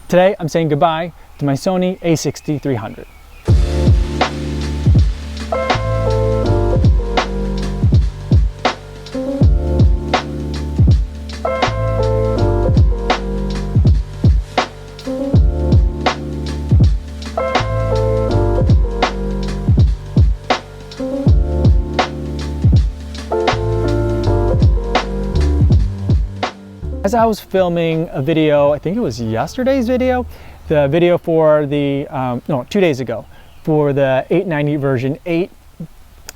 Today, I'm saying goodbye to my Sony a6300. As I was filming a video, I think it was yesterday's video, the video for the, no, 2 days ago, for the 890 version 8,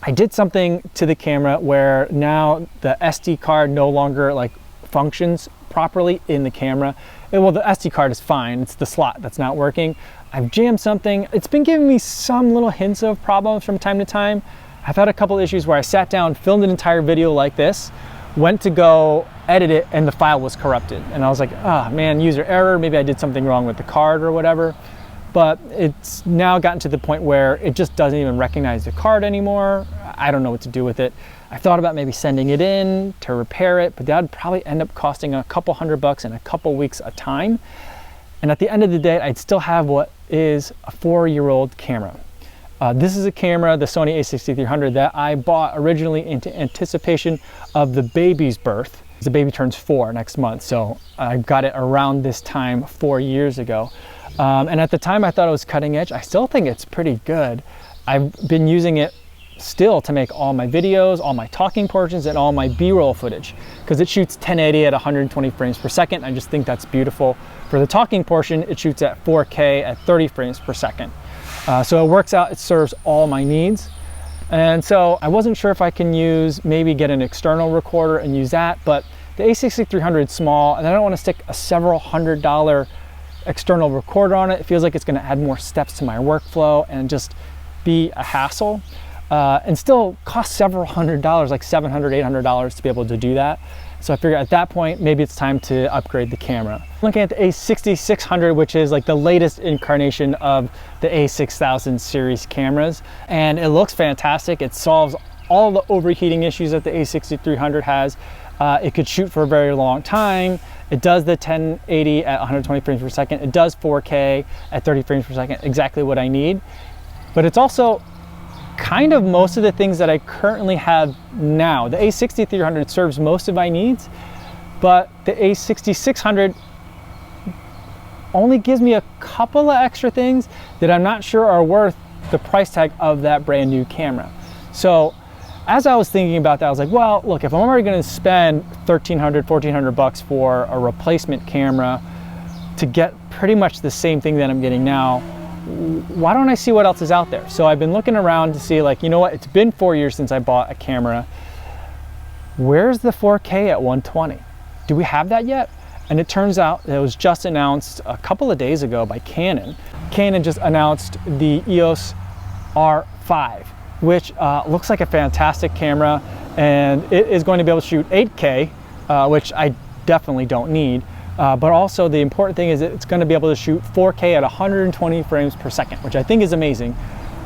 I did something to the camera where now the SD card no longer like functions properly in the camera. Well, the SD card is fine, it's the slot that's not working. I've jammed something. It's been giving me some little hints of problems from time to time. I've had a couple issues where I sat down, filmed an entire video like this, went to go edit it, and the file was corrupted. And I was like, oh man, user error, maybe I did something wrong with the card or whatever. But it's now gotten to the point where it just doesn't even recognize the card anymore. I don't know what to do with it. I thought about maybe sending it in to repair it, but that would probably end up costing a couple $100 and a couple weeks a time. And at the end of the day, I'd still have what is a 4-year-old camera. This is a camera, the Sony a6300, that I bought originally into anticipation of the baby's birth. The baby turns 4 next month, so I got it around this time 4 years ago. And at the time I thought it was cutting edge. I still think it's pretty good. I've been using it still to make all my videos, all my talking portions, and all my B-roll footage, because it shoots 1080 at 120 frames per second. I just think that's beautiful. For the talking portion, it shoots at 4K at 30 frames per second. So it works out, it serves all my needs. And so I wasn't sure if I can maybe get an external recorder and use that, but the a6300 is small and I don't want to stick a several $100 external recorder on it. It feels like it's going to add more steps to my workflow and just be a hassle, and still cost several $100, like $700, $800 to be able to do that. So I figured at that point, maybe it's time to upgrade the camera. I'm looking at the a6600, which is like the latest incarnation of the a6000 series cameras. And it looks fantastic. It solves all the overheating issues that the a6300 has. It could shoot for a very long time. It does the 1080 at 120 frames per second. It does 4K at 30 frames per second, exactly what I need. But it's also kind of most of the things that I currently have now. The a6300 serves most of my needs, but the a6600 only gives me a couple of extra things that I'm not sure are worth the price tag of that brand new camera. So as I was thinking about that, I was like, well, look, if I'm already going to spend $1,300, $1,400 for a replacement camera to get pretty much the same thing that I'm getting now, why don't I see what else is out there? So I've been looking around to see, like, you know what, it's been 4 years since I bought a camera. Where's the 4K at 120? Do we have that yet? And it turns out that it was just announced a couple of days ago by Canon. Canon just announced the EOS R5, which looks like a fantastic camera, and it is going to be able to shoot 8K, which I definitely don't need. But also the important thing is that it's going to be able to shoot 4K at 120 frames per second, which I think is amazing.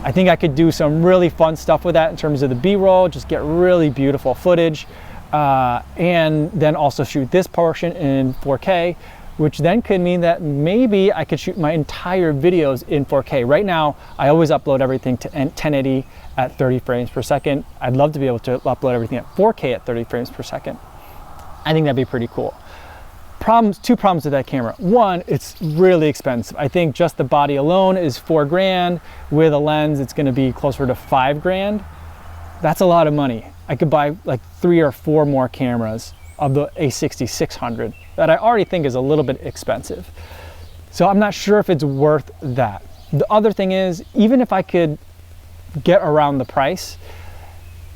I think I could do some really fun stuff with that in terms of the B-roll, just get really beautiful footage, and then also shoot this portion in 4K, which then could mean that maybe I could shoot my entire videos in 4K. Right now, I always upload everything to 1080 at 30 frames per second. I'd love to be able to upload everything at 4K at 30 frames per second. I think that'd be pretty cool. Two problems with that camera. One, it's really expensive. I think just the body alone is $4 grand. With a lens, it's gonna be closer to $5 grand. That's a lot of money. I could buy like 3 or 4 more cameras of the a6600 that I already think is a little bit expensive. So I'm not sure if it's worth that. The other thing is, even if I could get around the price,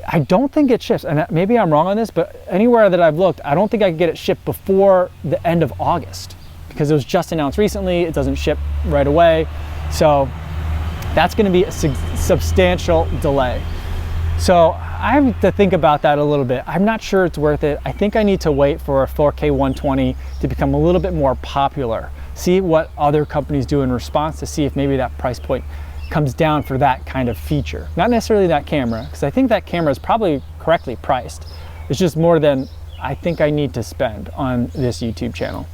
I don't think it ships, and maybe I'm wrong on this, but anywhere that I've looked, I don't think I can get it shipped before the end of August, because it was just announced recently. It doesn't ship right away. So that's going to be a substantial delay. So I have to think about that a little bit. I'm not sure it's worth it. I think I need to wait for a 4K 120 to become a little bit more popular. See what other companies do in response to see if maybe that price point comes down for that kind of feature. Not necessarily that camera, because I think that camera is probably correctly priced. It's just more than I think I need to spend on this YouTube channel.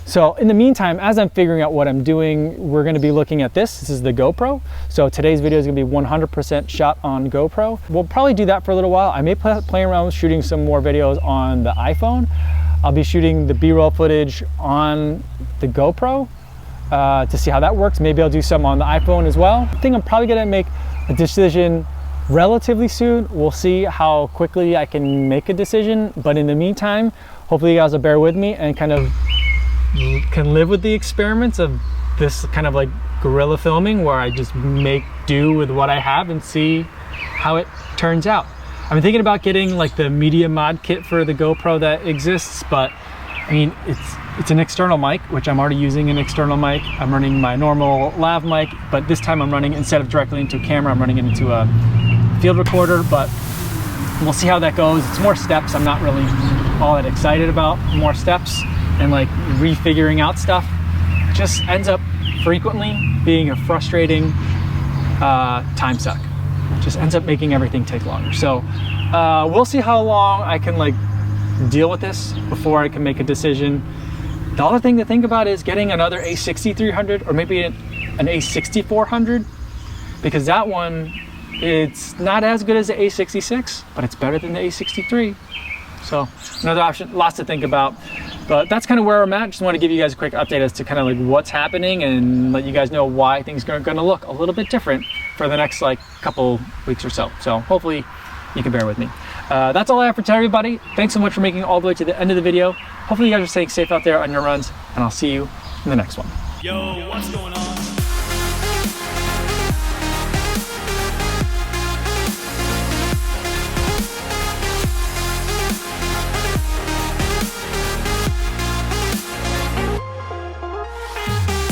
So in the meantime, as I'm figuring out what I'm doing, we're going to be looking at this. This is the GoPro. So today's video is going to be 100% shot on GoPro. We'll probably do that for a little while. I may play around with shooting some more videos on the iPhone. I'll be shooting the B-roll footage on the GoPro to see how that works. Maybe I'll do some on the iPhone as well. I think I'm probably going to make a decision relatively soon. We'll see how quickly I can make a decision. But in the meantime, hopefully you guys will bear with me and kind of can live with the experiments of this kind of like guerrilla filming where I just make do with what I have and see how it turns out. I've been thinking about getting like the media mod kit for the GoPro that exists, but I mean, it's an external mic, which I'm already using an external mic. I'm running my normal lav mic, but this time I'm running, instead of directly into a camera, I'm running it into a field recorder, but we'll see how that goes. It's more steps. I'm not really all that excited about more steps and like refiguring out stuff. It just ends up frequently being a frustrating time suck. It just ends up making everything take longer. So we'll see how long I can like deal with this before I can make a decision. The other thing to think about is getting another a6300 or maybe an a6400, because that one, it's not as good as the a66, but it's better than the a63. So another option, lots to think about, but that's kind of where I'm at. Just want to give you guys a quick update as to kind of like what's happening and let you guys know why things are going to look a little bit different for the next like couple weeks or so. So hopefully you can bear with me. That's all I have for everybody. Thanks so much for making it all the way to the end of the video. Hopefully you guys are staying safe out there on your runs, and I'll see you in the next one. Yo, what's going on?